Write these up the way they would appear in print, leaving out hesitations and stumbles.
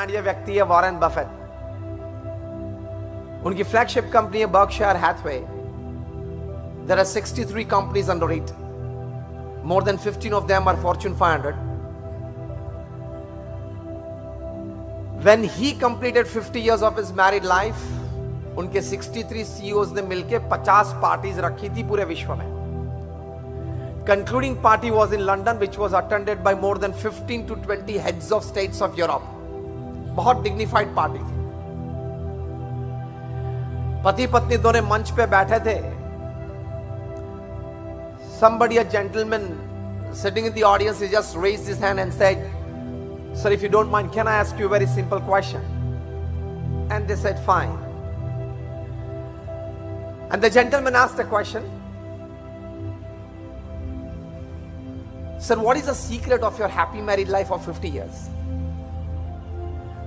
Brand ये व्यक्ति है वॉरेन बफेट। उनकी फ्लैगशिप कंपनी है Berkshire Hathaway. There are 63 companies under it. More than 15 of them are Fortune 500. When he completed 50 years of his married life, उनके 63 CEOs ने मिलके 50 parties रखी थी पूरे विश्व में। Concluding party was in London, which was attended by more than 15 to 20 heads of states of Europe. बहुत dignified party थी। पति पत्नी दोनों मंच पे बैठे थे। Somebody, a gentleman sitting in the audience, he just raised his hand and said, "Sir, if you don't mind, can I ask you a very simple question?" And they said, "Fine." And the gentleman asked a question. "Sir, what is the secret of your happy married life of 50 years?"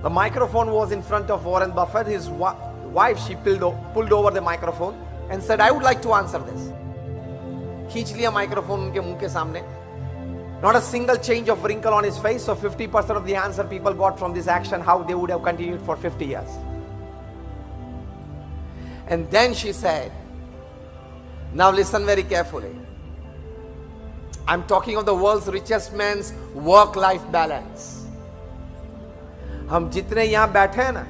The microphone was in front of Warren Buffett. His wife, she pulled over the microphone and said, "I would like to answer this." खींच लिया microphone उनके मुंह के सामने। Not a single change of wrinkle on his face. So 50% of the answer people got from this action, how they would have continued for 50 years. And then she said, "Now listen very carefully. I'm talking of the world's richest man's work-life balance." हम जितने यहां बैठे हैं ना,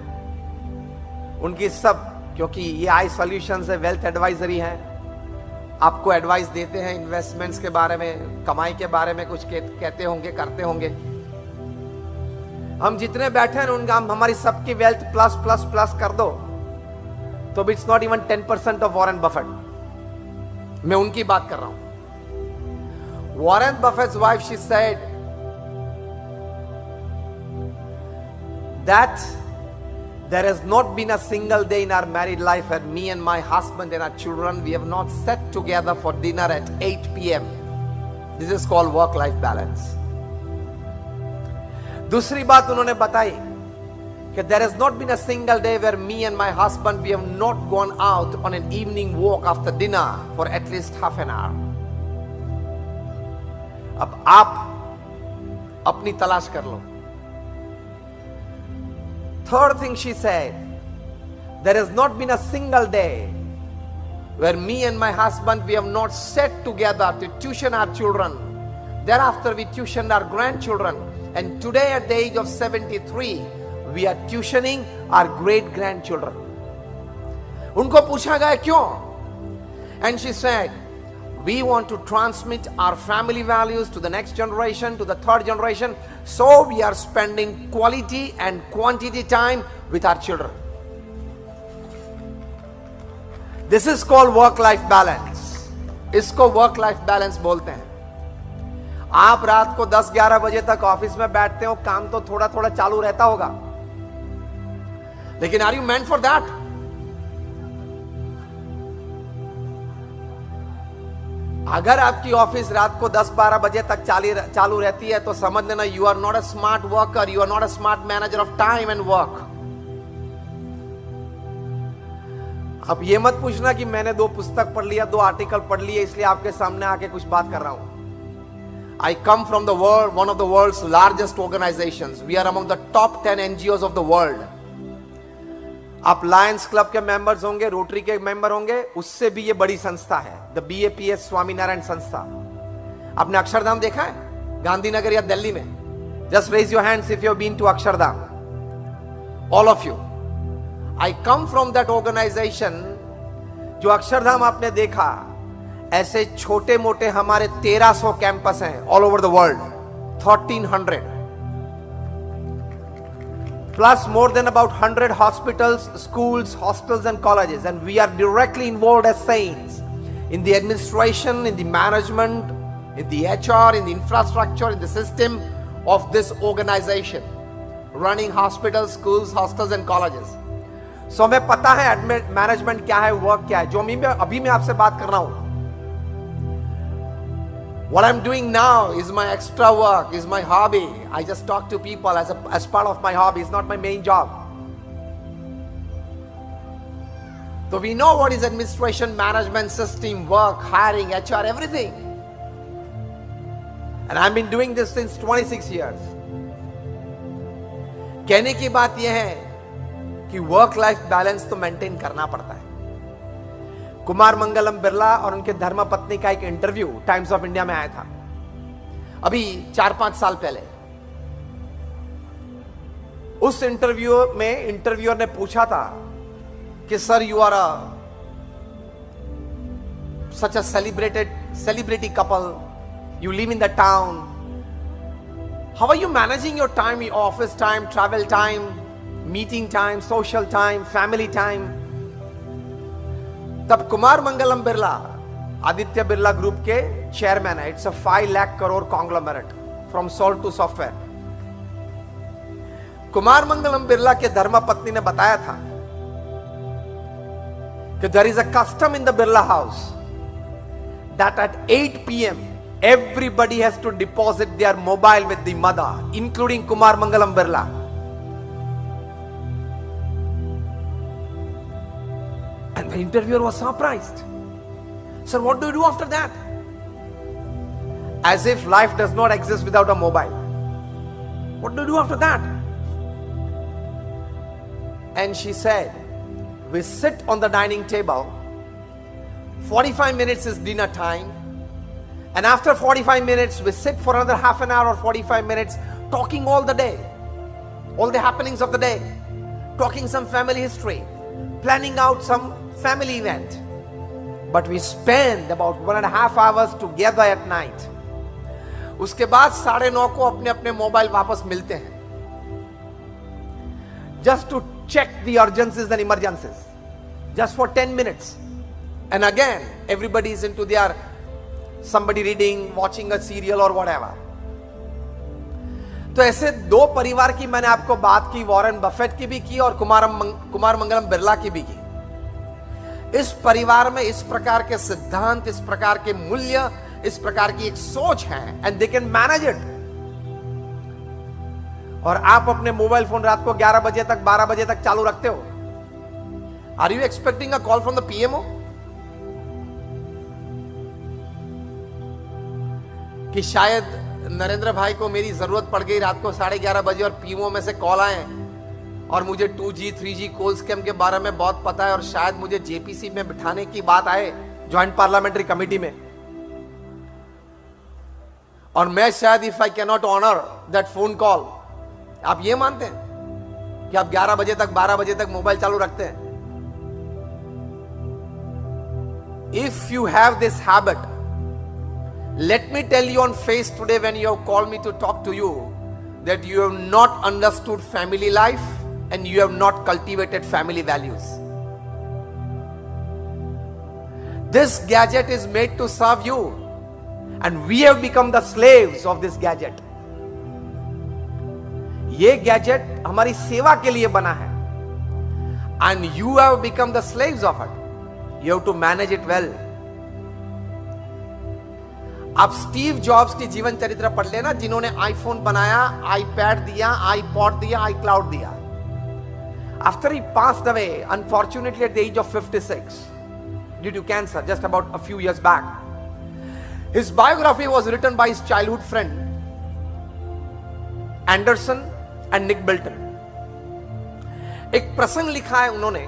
उनकी सब, क्योंकि ये आई सॉल्यूशंस है, वेल्थ एडवाइजरी है, आपको एडवाइस देते हैं इन्वेस्टमेंट्स के बारे में, कमाई के बारे में कुछ कहते होंगे, करते होंगे। हम जितने बैठे हैं उनका हमारी सबकी वेल्थ प्लस प्लस प्लस कर दो तो it's not even 10% of Warren Buffett. मैं उनकी बात कर रहा हूं। Warren Buffett's wife, she said that there has not been a single day in our married life where me and my husband and our children, we have not sat together for dinner at 8 p.m. This is called work-life balance. दूसरी बात उन्होंने बताई कि there has not been a single day where me and my husband, we have not gone out on an evening walk after dinner for at least half an hour. अब आप अपनी तलाश कर लो। Third thing she said, there has not been a single day where me and my husband, we have not sat together to tuition our children. Thereafter we tuitioned our grandchildren. And today at the age of 73, we are tuitioning our great grandchildren. उनको पूछा गया क्यों? And she said, we want to transmit our family values to the next generation, to the third generation. So we are spending quality and quantity time with our children. This is called work-life balance. इसको work-life balance बोलते हैं। आप रात को 10-11 बजे तक office में बैठते हो, काम तो थोड़ा थोड़ा चालू रहता होगा, लेकिन are you meant for that? अगर आपकी ऑफिस रात को 10-12 बजे तक चालू रहती है तो समझ लेना you are not a smart worker, you are not a smart manager of time and work. अब ये मत पूछना कि मैंने 2 पुस्तक पढ़ लिया, 2 आर्टिकल पढ़ लिए, इसलिए आपके सामने आके कुछ बात कर रहा हूं। I come from the world, one of the world's largest organizations. We are among the top 10 NGOs of the world. आप लायंस क्लब के मेंबर्स होंगे, रोटरी के मेंबर होंगे, उससे भी ये बड़ी संस्था है, द BAPS स्वामीनारायण संस्था। आपने अक्षरधाम देखा है गांधीनगर या दिल्ली में? Just raise your hands if you have been to Akshardham, all of you. I come from that organization. जो अक्षरधाम आपने देखा, ऐसे छोटे मोटे हमारे 1300 कैंपस हैं all over the world, 1300 plus more than about 100 hospitals, schools, hostels and colleges, and we are directly involved as saints in the administration, in the management, in the HR, in the infrastructure, in the system of this organization, running hospitals, schools, hostels and colleges. So हमें पता है management क्या है, work क्या है। जो अभी मैं आपसे बात कर रहा हूं, what I'm doing now is my extra work, is my hobby. I just talk to people as part of my hobby. It's not my main job. So we know what is administration, management, system, work, hiring, HR, everything. And I've been doing this since 26 years. कहने की बात यह है कि work life balance तो maintain करना पड़ता है। कुमार मंगलम बिरला और उनके धर्मपत्नी का एक इंटरव्यू टाइम्स ऑफ इंडिया में आया था अभी 4-5 साल पहले। उस इंटरव्यू में इंटरव्यूअर ने पूछा था कि sir, you are such a celebrity couple, you live in the town, how are you managing your time, your office time, travel time, meeting time, social time, family time? तब Kumar Mangalam Birla Aditya Birla group के chairman है। It's a 5 lakh crore conglomerate from salt to software. Kumar Mangalam Birla के धर्मपत्नी ने बताया था कि there is a custom in the Birla house that at 8 PM everybody has to deposit their mobile with the mother, including Kumar Mangalam Birla. And the interviewer was surprised. Sir, what do you do after that? As if life does not exist without a mobile. What do you do after that? And she said, we sit on the dining table. 45 minutes is dinner time. And after 45 minutes, we sit for another half an hour or 45 minutes talking all the day, all the happenings of the day, talking some family history, planning out some family event. But we spend about 1.5 hours together at night. उसके बाद 9:30 को अपने अपने mobile वापस मिलते हैं, just to check the urgencies and emergencies, just for 10 minutes. And again, everybody is into their somebody reading, watching a serial or whatever. तो ऐसे 2 परिवार की मैंने आपको बात की, वॉरेन बफेट की भी की और कुमार मंगलम बिरला की भी की। इस परिवार में इस प्रकार के सिद्धांत, इस प्रकार के मूल्य, इस प्रकार की एक सोच है, and they can manage it. और आप अपने मोबाइल फोन रात को 11 बजे तक, 12 बजे तक चालू रखते हो। Are you expecting a call from the PMO कि शायद नरेंद्र भाई को मेरी जरूरत पड़ गई रात को 11:30 बजे और पीएमओ में से कॉल आए और मुझे 2G 3G कोल स्कैम के बारे में बहुत पता है और शायद मुझे जेपीसी में बिठाने की बात आए, ज्वाइंट पार्लियामेंट्री कमेटी में, और मैं शायद if I can not honour that phone call. आप ये मानते हैं कि आप 11 बजे तक, 12 बजे तक मोबाइल चालू रखते हैं? If you have this habit, let me tell you on face today when you have called me to talk to you that you have not understood family life and you have not cultivated family values. This gadget is made to serve you and we have become the slaves of this gadget. ये gadget हमारी सेवा के लिए बना है and you have become the slaves of it. You have to manage it well. आप Steve jobs की जीवन चरित्र पढ़ लेना, जिन्होंने आईफोन बनाया, आईपैड दिया, आईपॉड दिया, आईक्लाउड दिया। After he passed away unfortunately at the age of 56 due to cancer just about a few years back. His biography was written by his childhood friend Anderson and Nick Bilton. एक प्रसंग लिखा है उन्होंने।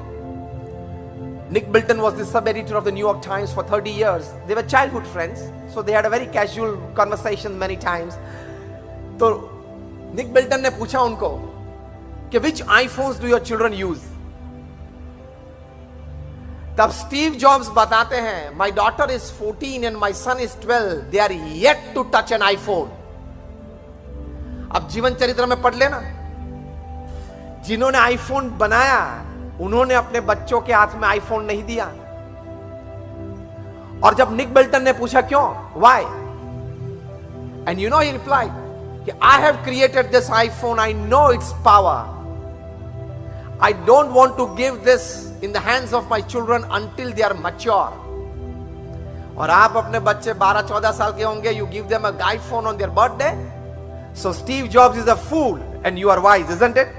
Nick Bilton was the sub-editor of the New York Times for 30 years. They were childhood friends, so they had a very casual conversation many times. तो Nick Bilton ने पूछा उनको कि which iPhones do your children use? तब Steve Jobs बताते हैं, my daughter is 14 and my son is 12. They are yet to touch an iPhone. अब जीवन चरित्र में पढ़ लेना, जिन्होंने आईफोन बनाया उन्होंने अपने बच्चों के हाथ में आईफोन नहीं दिया। और जब निक बिल्टन ने पूछा क्यों, why, and you know he replied कि I have created this iPhone, I know it's power, I don't want to give this in the hands of my children until they are mature. और आप अपने बच्चे 12-14 साल के होंगे, you give them a iPhone on their birthday. So Steve Jobs is a fool and you are wise, isn't it?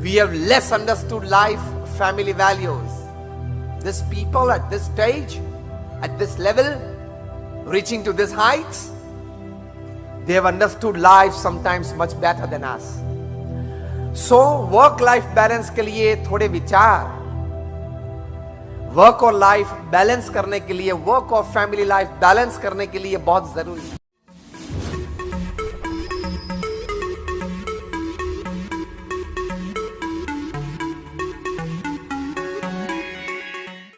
We have less understood life, family values. These people at this stage, at this level, reaching to these heights, They have understood life sometimes much better than us. So work life balance के लिए थोड़े विचार, work और life balance करने के लिए, work और family life balance करने के लिए बहुत जरूरी है.